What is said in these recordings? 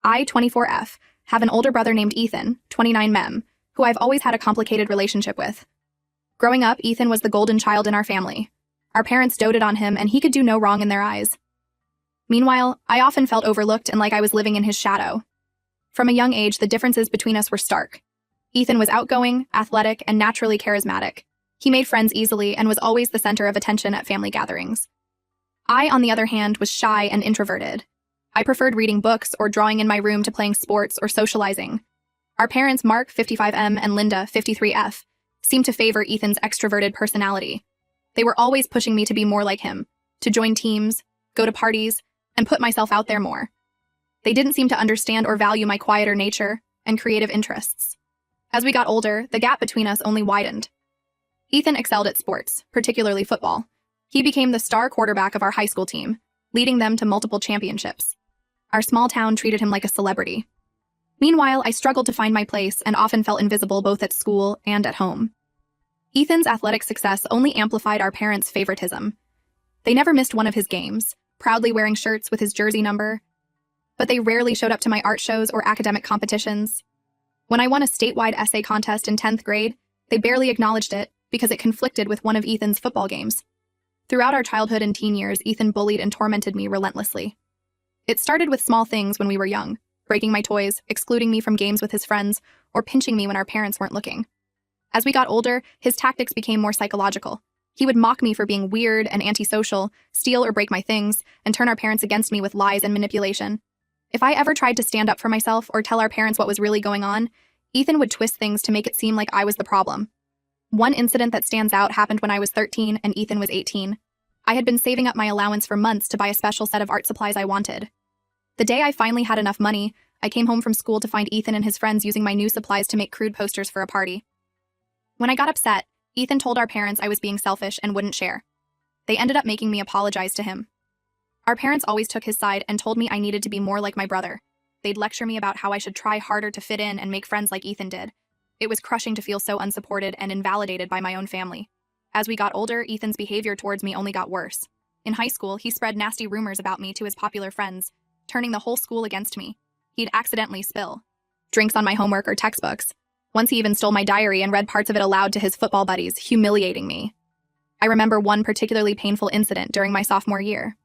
I, 24F, have an older brother named Ethan, 29 who I've always had a complicated relationship with. Growing up, Ethan was the golden child in our family. Our parents doted on him, and he could do no wrong in their eyes. Meanwhile, I often felt overlooked and like I was living in his shadow. From a young age, the differences between us were stark. Ethan was outgoing, athletic, and naturally charismatic. He made friends easily and was always the center of attention at family gatherings. I, on the other hand, was shy and introverted. I preferred reading books or drawing in my room to playing sports or socializing. Our parents, Mark, 55M, and Linda, 53F, seemed to favor Ethan's extroverted personality. They were always pushing me to be more like him, to join teams, go to parties, and put myself out there more. They didn't seem to understand or value my quieter nature and creative interests. As we got older, the gap between us only widened. Ethan excelled at sports, particularly football. He became the star quarterback of our high school team, leading them to multiple championships. Our small town treated him like a celebrity. Meanwhile, I struggled to find my place and often felt invisible both at school and at home. Ethan's athletic success only amplified our parents' favoritism. They never missed one of his games, proudly wearing shirts with his jersey number, but they rarely showed up to my art shows or academic competitions. When I won a statewide essay contest in 10th grade, they barely acknowledged it because it conflicted with one of Ethan's football games. Throughout our childhood and teen years, Ethan bullied and tormented me relentlessly. It started with small things when we were young, breaking my toys, excluding me from games with his friends, or pinching me when our parents weren't looking. As we got older, his tactics became more psychological. He would mock me for being weird and antisocial, steal or break my things, and turn our parents against me with lies and manipulation. If I ever tried to stand up for myself or tell our parents what was really going on, Ethan would twist things to make it seem like I was the problem. One incident that stands out happened when I was 13 and Ethan was 18. I had been saving up my allowance for months to buy a special set of art supplies I wanted. The day I finally had enough money, I came home from school to find Ethan and his friends using my new supplies to make crude posters for a party. When I got upset, Ethan told our parents I was being selfish and wouldn't share. They ended up making me apologize to him. Our parents always took his side and told me I needed to be more like my brother. They'd lecture me about how I should try harder to fit in and make friends like Ethan did. It was crushing to feel so unsupported and invalidated by my own family. As we got older, Ethan's behavior towards me only got worse. In high school, he spread nasty rumors about me to his popular friends, turning the whole school against me. He'd accidentally spill drinks on my homework or textbooks. Once he even stole my diary and read parts of it aloud to his football buddies, humiliating me. I remember one particularly painful incident during my sophomore year.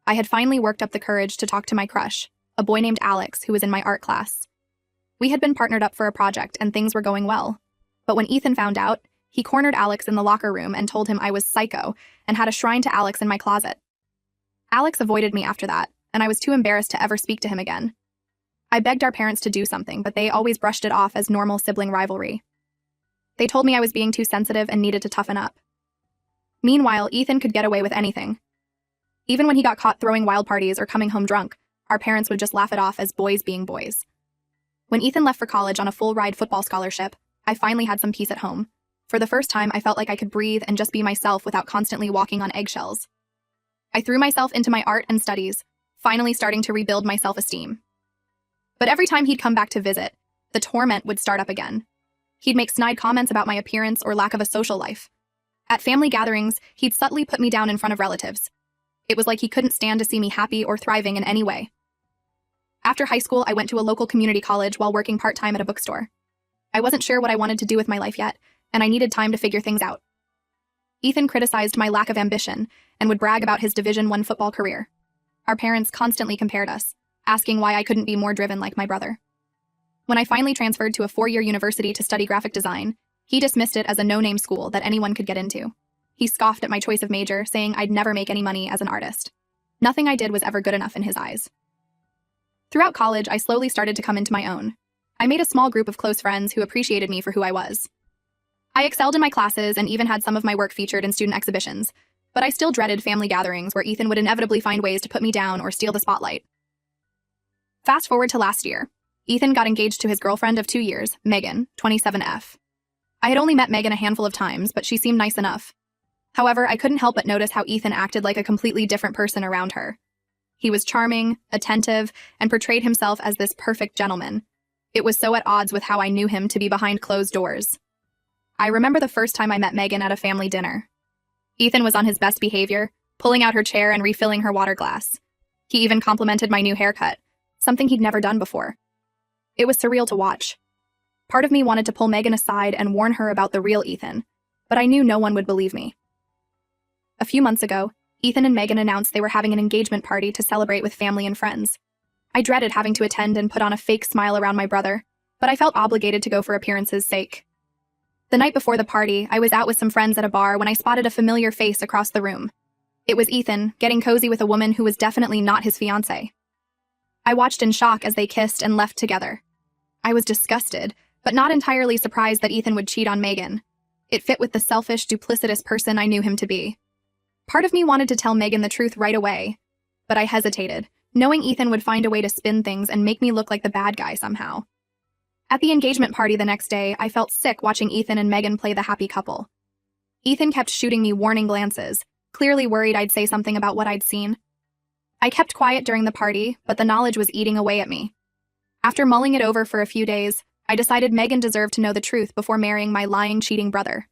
I had finally worked up the courage to talk to my crush, a boy named Alex who was in my art class. We had been partnered up for a project and things were going well. But when Ethan found out, he cornered Alex in the locker room and told him I was psycho and had a shrine to Alex in my closet. Alex avoided me after that, and I was too embarrassed to ever speak to him again. I begged our parents to do something, but they always brushed it off as normal sibling rivalry. They told me I was being too sensitive and needed to toughen up. Meanwhile, Ethan could get away with anything. Even when he got caught throwing wild parties or coming home drunk, our parents would just laugh it off as boys being boys. When Ethan left for college on a full-ride football scholarship, I finally had some peace at home. For the first time, I felt like I could breathe and just be myself without constantly walking on eggshells. I threw myself into my art and studies, finally starting to rebuild my self-esteem. But every time he'd come back to visit, the torment would start up again. He'd make snide comments about my appearance or lack of a social life. At family gatherings, he'd subtly put me down in front of relatives. It was like he couldn't stand to see me happy or thriving in any way. After high school, I went to a local community college while working part-time at a bookstore. I wasn't sure what I wanted to do with my life yet, and I needed time to figure things out. Ethan criticized my lack of ambition and would brag about his Division I football career. Our parents constantly compared us, asking why I couldn't be more driven like my brother. When I finally transferred to a 4-year university to study graphic design, he dismissed it as a no-name school that anyone could get into. He scoffed at my choice of major, saying I'd never make any money as an artist. Nothing I did was ever good enough in his eyes. Throughout college, I slowly started to come into my own. I made a small group of close friends who appreciated me for who I was. I excelled in my classes and even had some of my work featured in student exhibitions, but I still dreaded family gatherings where Ethan would inevitably find ways to put me down or steal the spotlight. Fast forward to last year. Ethan got engaged to his girlfriend of 2 years, Megan, 27F. I had only met Megan a handful of times, but she seemed nice enough. However, I couldn't help but notice how Ethan acted like a completely different person around her. He was charming, attentive, and portrayed himself as this perfect gentleman. It was so at odds with how I knew him to be behind closed doors. I remember the first time I met Megan at a family dinner. Ethan was on his best behavior, pulling out her chair and refilling her water glass. He even complimented my new haircut, something he'd never done before. It was surreal to watch. Part of me wanted to pull Megan aside and warn her about the real Ethan, but I knew no one would believe me. A few months ago, Ethan and Megan announced they were having an engagement party to celebrate with family and friends. I dreaded having to attend and put on a fake smile around my brother, but I felt obligated to go for appearance's sake. The night before the party, I was out with some friends at a bar when I spotted a familiar face across the room. It was Ethan, getting cozy with a woman who was definitely not his fiancée. I watched in shock as they kissed and left together. I was disgusted, but not entirely surprised that Ethan would cheat on Megan. It fit with the selfish, duplicitous person I knew him to be. Part of me wanted to tell Megan the truth right away, but I hesitated, knowing Ethan would find a way to spin things and make me look like the bad guy somehow. At the engagement party the next day, I felt sick watching Ethan and Megan play the happy couple. Ethan kept shooting me warning glances, clearly worried I'd say something about what I'd seen. I kept quiet during the party, but the knowledge was eating away at me. After mulling it over for a few days, I decided Megan deserved to know the truth before marrying my lying, cheating brother.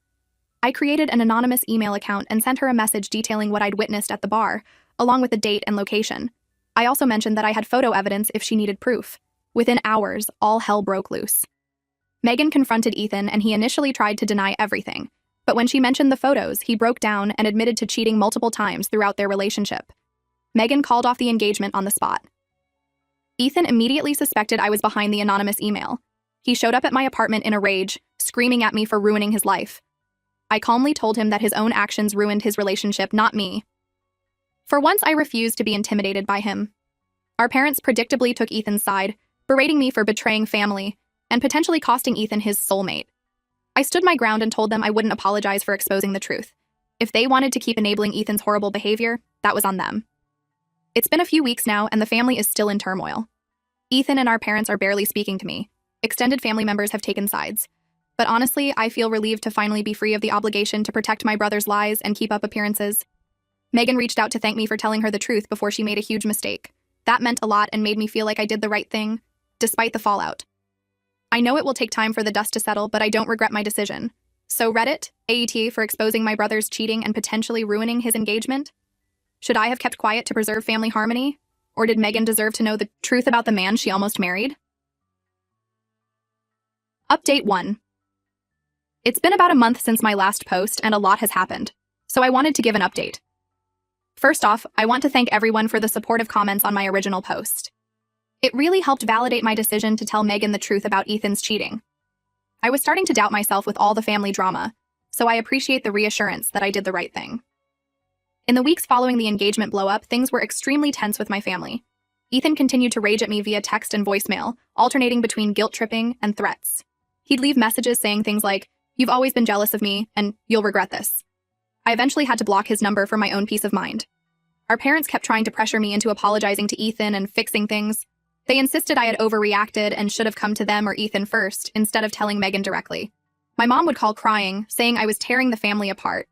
I created an anonymous email account and sent her a message detailing what I'd witnessed at the bar, along with the date and location. I also mentioned that I had photo evidence if she needed proof. Within hours, all hell broke loose. Megan confronted Ethan and he initially tried to deny everything, but when she mentioned the photos, he broke down and admitted to cheating multiple times throughout their relationship. Megan called off the engagement on the spot. Ethan immediately suspected I was behind the anonymous email. He showed up at my apartment in a rage, screaming at me for ruining his life. I calmly told him that his own actions ruined his relationship, not me. For once, I refused to be intimidated by him. Our parents predictably took Ethan's side, berating me for betraying family and potentially costing Ethan his soulmate. I stood my ground and told them I wouldn't apologize for exposing the truth. If they wanted to keep enabling Ethan's horrible behavior, that was on them. It's been a few weeks now, and the family is still in turmoil. Ethan and our parents are barely speaking to me. Extended family members have taken sides. But honestly, I feel relieved to finally be free of the obligation to protect my brother's lies and keep up appearances. Megan reached out to thank me for telling her the truth before she made a huge mistake. That meant a lot and made me feel like I did the right thing, despite the fallout. I know it will take time for the dust to settle, but I don't regret my decision. So Reddit, AET for exposing my brother's cheating and potentially ruining his engagement? Should I have kept quiet to preserve family harmony? Or did Megan deserve to know the truth about the man she almost married? Update 1. It's been about a month since my last post and a lot has happened, so I wanted to give an update. First off, I want to thank everyone for the supportive comments on my original post. It really helped validate my decision to tell Megan the truth about Ethan's cheating. I was starting to doubt myself with all the family drama, so I appreciate the reassurance that I did the right thing. In the weeks following the engagement blow-up, things were extremely tense with my family. Ethan continued to rage at me via text and voicemail, alternating between guilt-tripping and threats. He'd leave messages saying things like, "You've always been jealous of me, and you'll regret this." I eventually had to block his number for my own peace of mind. Our parents kept trying to pressure me into apologizing to Ethan and fixing things. They insisted I had overreacted and should have come to them or Ethan first, instead of telling Megan directly. My mom would call crying, saying I was tearing the family apart.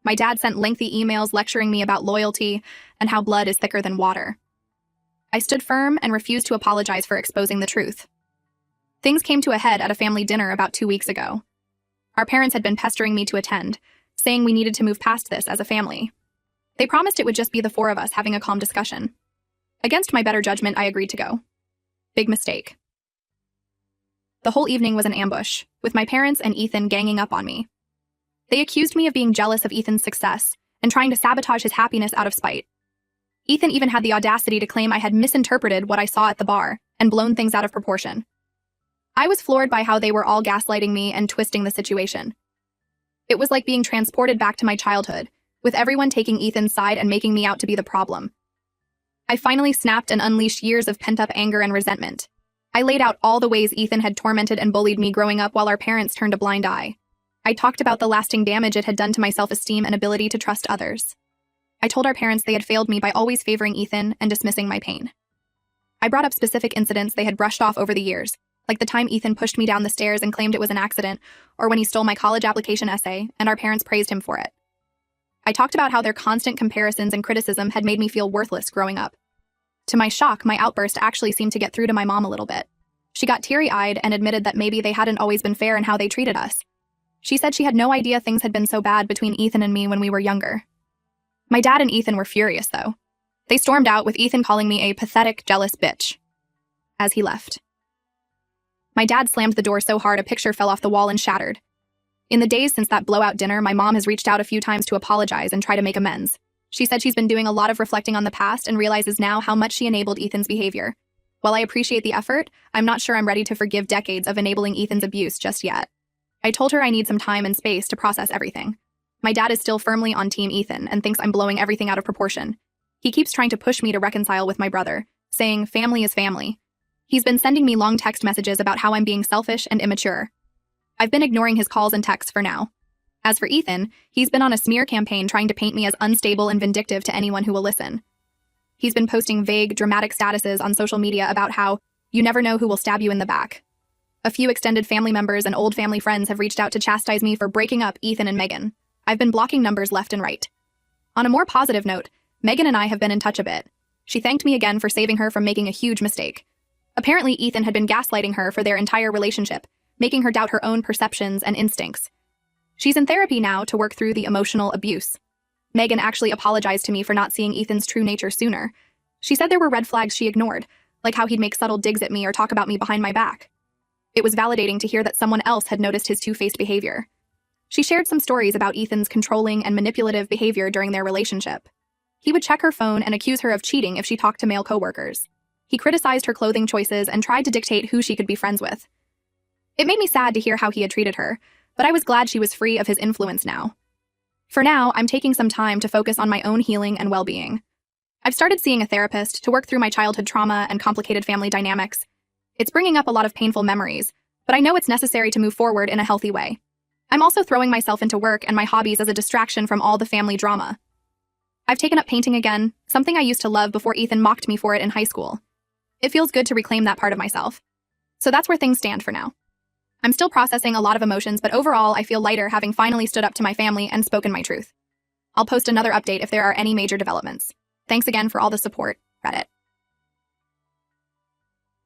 My dad sent lengthy emails lecturing me about loyalty and how blood is thicker than water. I stood firm and refused to apologize for exposing the truth. Things came to a head at a family dinner about 2 weeks ago. Our parents had been pestering me to attend, saying we needed to move past this as a family. They promised it would just be the four of us having a calm discussion. Against my better judgment, I agreed to go. Big mistake. The whole evening was an ambush, with my parents and Ethan ganging up on me. They accused me of being jealous of Ethan's success and trying to sabotage his happiness out of spite. Ethan even had the audacity to claim I had misinterpreted what I saw at the bar and blown things out of proportion. I was floored by how they were all gaslighting me and twisting the situation. It was like being transported back to my childhood, with everyone taking Ethan's side and making me out to be the problem. I finally snapped and unleashed years of pent-up anger and resentment. I laid out all the ways Ethan had tormented and bullied me growing up while our parents turned a blind eye. I talked about the lasting damage it had done to my self-esteem and ability to trust others. I told our parents they had failed me by always favoring Ethan and dismissing my pain. I brought up specific incidents they had brushed off over the years, like the time Ethan pushed me down the stairs and claimed it was an accident, or when he stole my college application essay, and our parents praised him for it. I talked about how their constant comparisons and criticism had made me feel worthless growing up. To my shock, my outburst actually seemed to get through to my mom a little bit. She got teary-eyed and admitted that maybe they hadn't always been fair in how they treated us. She said she had no idea things had been so bad between Ethan and me when we were younger. My dad and Ethan were furious, though. They stormed out with Ethan calling me a pathetic, jealous bitch. as he left. My dad slammed the door so hard a picture fell off the wall and shattered. In the days since that blowout dinner, my mom has reached out a few times to apologize and try to make amends. She said she's been doing a lot of reflecting on the past and realizes now how much she enabled Ethan's behavior. While I appreciate the effort, I'm not sure I'm ready to forgive decades of enabling Ethan's abuse just yet. I told her I need some time and space to process everything. My dad is still firmly on Team Ethan and thinks I'm blowing everything out of proportion. He keeps trying to push me to reconcile with my brother, saying family is family. He's been sending me long text messages about how I'm being selfish and immature. I've been ignoring his calls and texts for now. As for Ethan, he's been on a smear campaign trying to paint me as unstable and vindictive to anyone who will listen. He's been posting vague, dramatic statuses on social media about how you never know who will stab you in the back. A few extended family members and old family friends have reached out to chastise me for breaking up Ethan and Megan. I've been blocking numbers left and right. On a more positive note, Megan and I have been in touch a bit. She thanked me again for saving her from making a huge mistake. Apparently, Ethan had been gaslighting her for their entire relationship, making her doubt her own perceptions and instincts. She's in therapy now to work through the emotional abuse. Megan actually apologized to me for not seeing Ethan's true nature sooner. She said there were red flags she ignored, like how he'd make subtle digs at me or talk about me behind my back. It was validating to hear that someone else had noticed his two-faced behavior. She shared some stories about Ethan's controlling and manipulative behavior during their relationship. He would check her phone and accuse her of cheating if she talked to male coworkers. He criticized her clothing choices and tried to dictate who she could be friends with. It made me sad to hear how he had treated her, but I was glad she was free of his influence now. For now, I'm taking some time to focus on my own healing and well-being. I've started seeing a therapist to work through my childhood trauma and complicated family dynamics. It's bringing up a lot of painful memories, but I know it's necessary to move forward in a healthy way. I'm also throwing myself into work and my hobbies as a distraction from all the family drama. I've taken up painting again, something I used to love before Ethan mocked me for it in high school. It feels good to reclaim that part of myself. So that's where things stand for now. I'm still processing a lot of emotions, but overall I feel lighter having finally stood up to my family and spoken my truth. I'll post another update if there are any major developments. Thanks again for all the support, Reddit.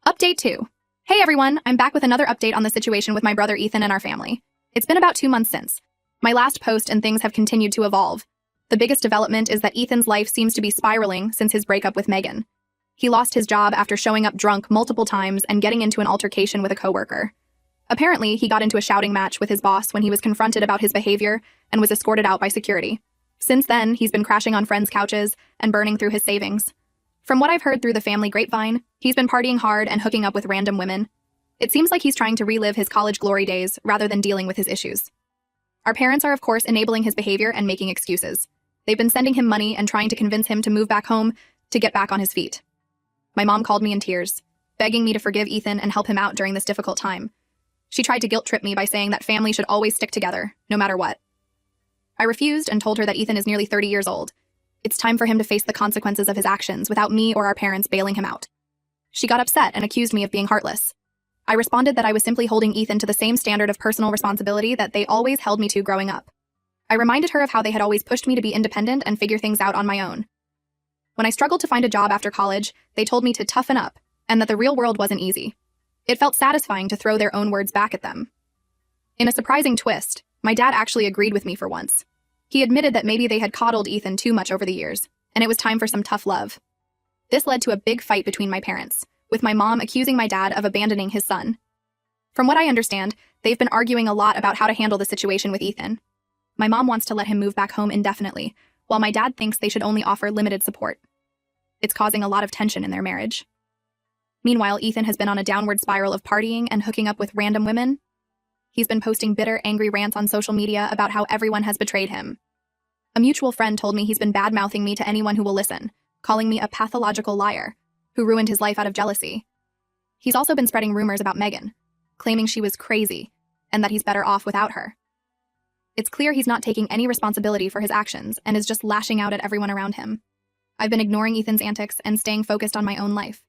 Update 2. Hey everyone, I'm back with another update on the situation with my brother Ethan and our family. It's been about 2 months since my last post and things have continued to evolve. The biggest development is that Ethan's life seems to be spiraling since his breakup with Megan. He lost his job after showing up drunk multiple times and getting into an altercation with a coworker. Apparently, he got into a shouting match with his boss when he was confronted about his behavior and was escorted out by security. Since then, he's been crashing on friends' couches and burning through his savings. From what I've heard through the family grapevine, he's been partying hard and hooking up with random women. It seems like he's trying to relive his college glory days rather than dealing with his issues. Our parents are, of course, enabling his behavior and making excuses. They've been sending him money and trying to convince him to move back home to get back on his feet. My mom called me in tears, begging me to forgive Ethan and help him out during this difficult time. She tried to guilt-trip me by saying that family should always stick together, no matter what. I refused and told her that Ethan is nearly 30 years old. It's time for him to face the consequences of his actions without me or our parents bailing him out. She got upset and accused me of being heartless. I responded that I was simply holding Ethan to the same standard of personal responsibility that they always held me to growing up. I reminded her of how they had always pushed me to be independent and figure things out on my own. When I struggled to find a job after college, they told me to toughen up and that the real world wasn't easy. It felt satisfying to throw their own words back at them. In a surprising twist, my dad actually agreed with me for once. He admitted that maybe they had coddled Ethan too much over the years, and it was time for some tough love. This led to a big fight between my parents, with my mom accusing my dad of abandoning his son. From what I understand, they've been arguing a lot about how to handle the situation with Ethan. My mom wants to let him move back home indefinitely, while my dad thinks they should only offer limited support. It's causing a lot of tension in their marriage. Meanwhile, Ethan has been on a downward spiral of partying and hooking up with random women. He's been posting bitter, angry rants on social media about how everyone has betrayed him. A mutual friend told me he's been bad-mouthing me to anyone who will listen, calling me a pathological liar, who ruined his life out of jealousy. He's also been spreading rumors about Megan, claiming she was crazy, and that he's better off without her. It's clear he's not taking any responsibility for his actions and is just lashing out at everyone around him. I've been ignoring Ethan's antics and staying focused on my own life.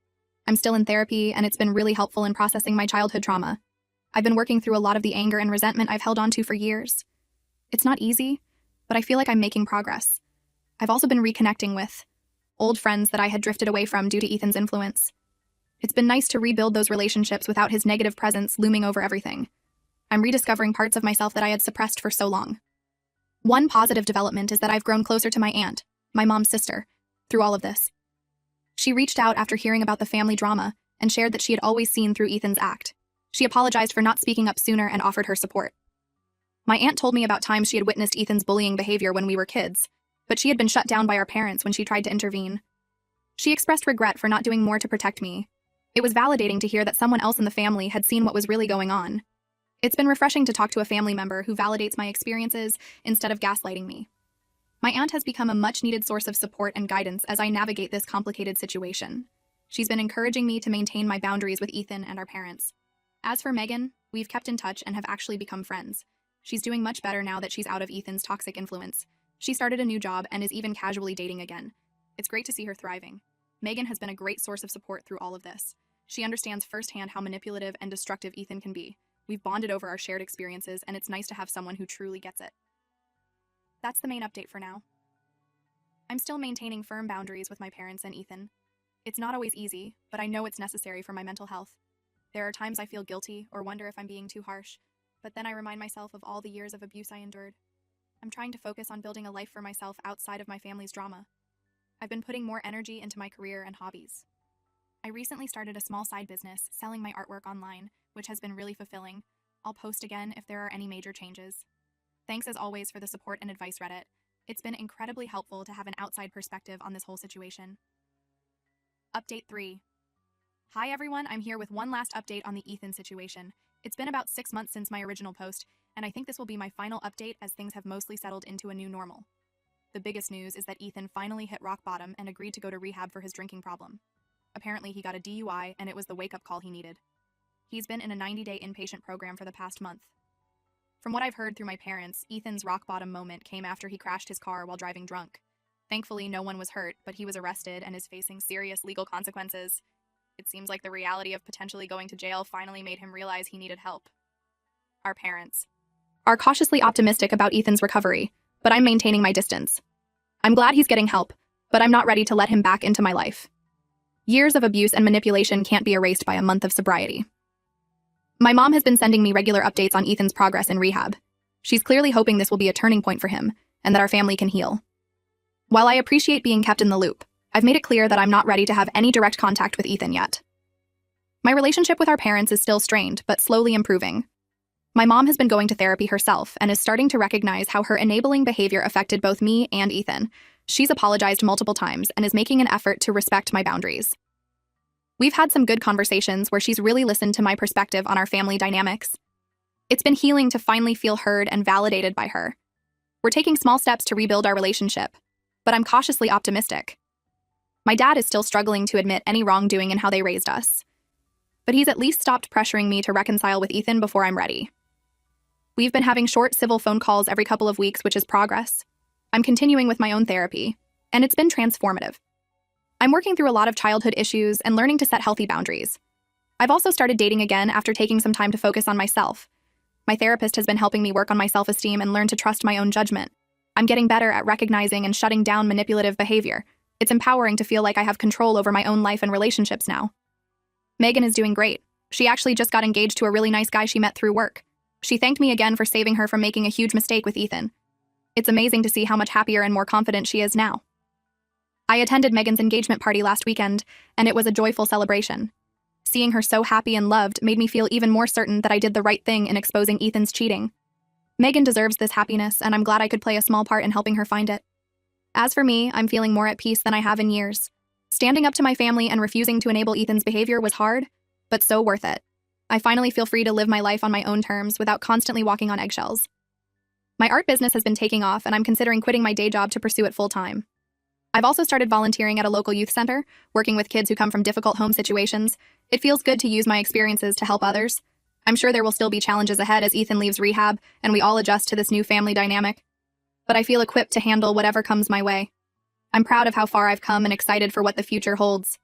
I'm still in therapy, and it's been really helpful in processing my childhood trauma. I've been working through a lot of the anger and resentment I've held onto for years. It's not easy, but I feel like I'm making progress. I've also been reconnecting with old friends that I had drifted away from due to Ethan's influence. It's been nice to rebuild those relationships without his negative presence looming over everything. I'm rediscovering parts of myself that I had suppressed for so long. One positive development is that I've grown closer to my aunt, my mom's sister, through all of this. She reached out after hearing about the family drama and shared that she had always seen through Ethan's act. She apologized for not speaking up sooner and offered her support. My aunt told me about times she had witnessed Ethan's bullying behavior when we were kids, but she had been shut down by our parents when she tried to intervene. She expressed regret for not doing more to protect me. It was validating to hear that someone else in the family had seen what was really going on. It's been refreshing to talk to a family member who validates my experiences instead of gaslighting me. My aunt has become a much-needed source of support and guidance as I navigate this complicated situation. She's been encouraging me to maintain my boundaries with Ethan and our parents. As for Megan, we've kept in touch and have actually become friends. She's doing much better now that she's out of Ethan's toxic influence. She started a new job and is even casually dating again. It's great to see her thriving. Megan has been a great source of support through all of this. She understands firsthand how manipulative and destructive Ethan can be. We've bonded over our shared experiences, and it's nice to have someone who truly gets it. That's the main update for now. I'm still maintaining firm boundaries with my parents and Ethan. It's not always easy, but I know it's necessary for my mental health. There are times I feel guilty or wonder if I'm being too harsh, but then I remind myself of all the years of abuse I endured. I'm trying to focus on building a life for myself outside of my family's drama. I've been putting more energy into my career and hobbies. I recently started a small side business selling my artwork online, which has been really fulfilling. I'll post again if there are any major changes. Thanks as always for the support and advice, Reddit. It's been incredibly helpful to have an outside perspective on this whole situation. Update 3. Hi everyone, I'm here with one last update on the Ethan situation. It's been about 6 months since my original post, and I think this will be my final update as things have mostly settled into a new normal. The biggest news is that Ethan finally hit rock bottom and agreed to go to rehab for his drinking problem. Apparently he got a DUI and it was the wake-up call he needed. He's been in a 90-day inpatient program for the past month. From what I've heard through my parents, Ethan's rock bottom moment came after he crashed his car while driving drunk. Thankfully, no one was hurt, but he was arrested and is facing serious legal consequences. It seems like the reality of potentially going to jail finally made him realize he needed help. Our parents are cautiously optimistic about Ethan's recovery, but I'm maintaining my distance. I'm glad he's getting help, but I'm not ready to let him back into my life. Years of abuse and manipulation can't be erased by a month of sobriety. My mom has been sending me regular updates on Ethan's progress in rehab. She's clearly hoping this will be a turning point for him, and that our family can heal. While I appreciate being kept in the loop, I've made it clear that I'm not ready to have any direct contact with Ethan yet. My relationship with our parents is still strained, but slowly improving. My mom has been going to therapy herself and is starting to recognize how her enabling behavior affected both me and Ethan. She's apologized multiple times and is making an effort to respect my boundaries. We've had some good conversations where she's really listened to my perspective on our family dynamics. It's been healing to finally feel heard and validated by her. We're taking small steps to rebuild our relationship, but I'm cautiously optimistic. My dad is still struggling to admit any wrongdoing in how they raised us, but he's at least stopped pressuring me to reconcile with Ethan before I'm ready. We've been having short civil phone calls every couple of weeks, which is progress. I'm continuing with my own therapy, and it's been transformative. I'm working through a lot of childhood issues and learning to set healthy boundaries. I've also started dating again after taking some time to focus on myself. My therapist has been helping me work on my self-esteem and learn to trust my own judgment. I'm getting better at recognizing and shutting down manipulative behavior. It's empowering to feel like I have control over my own life and relationships now. Megan is doing great. She actually just got engaged to a really nice guy she met through work. She thanked me again for saving her from making a huge mistake with Ethan. It's amazing to see how much happier and more confident she is now. I attended Megan's engagement party last weekend, and it was a joyful celebration. Seeing her so happy and loved made me feel even more certain that I did the right thing in exposing Ethan's cheating. Megan deserves this happiness, and I'm glad I could play a small part in helping her find it. As for me, I'm feeling more at peace than I have in years. Standing up to my family and refusing to enable Ethan's behavior was hard, but so worth it. I finally feel free to live my life on my own terms without constantly walking on eggshells. My art business has been taking off, and I'm considering quitting my day job to pursue it full-time. I've also started volunteering at a local youth center, working with kids who come from difficult home situations. It feels good to use my experiences to help others. I'm sure there will still be challenges ahead as Ethan leaves rehab and we all adjust to this new family dynamic. But I feel equipped to handle whatever comes my way. I'm proud of how far I've come and excited for what the future holds.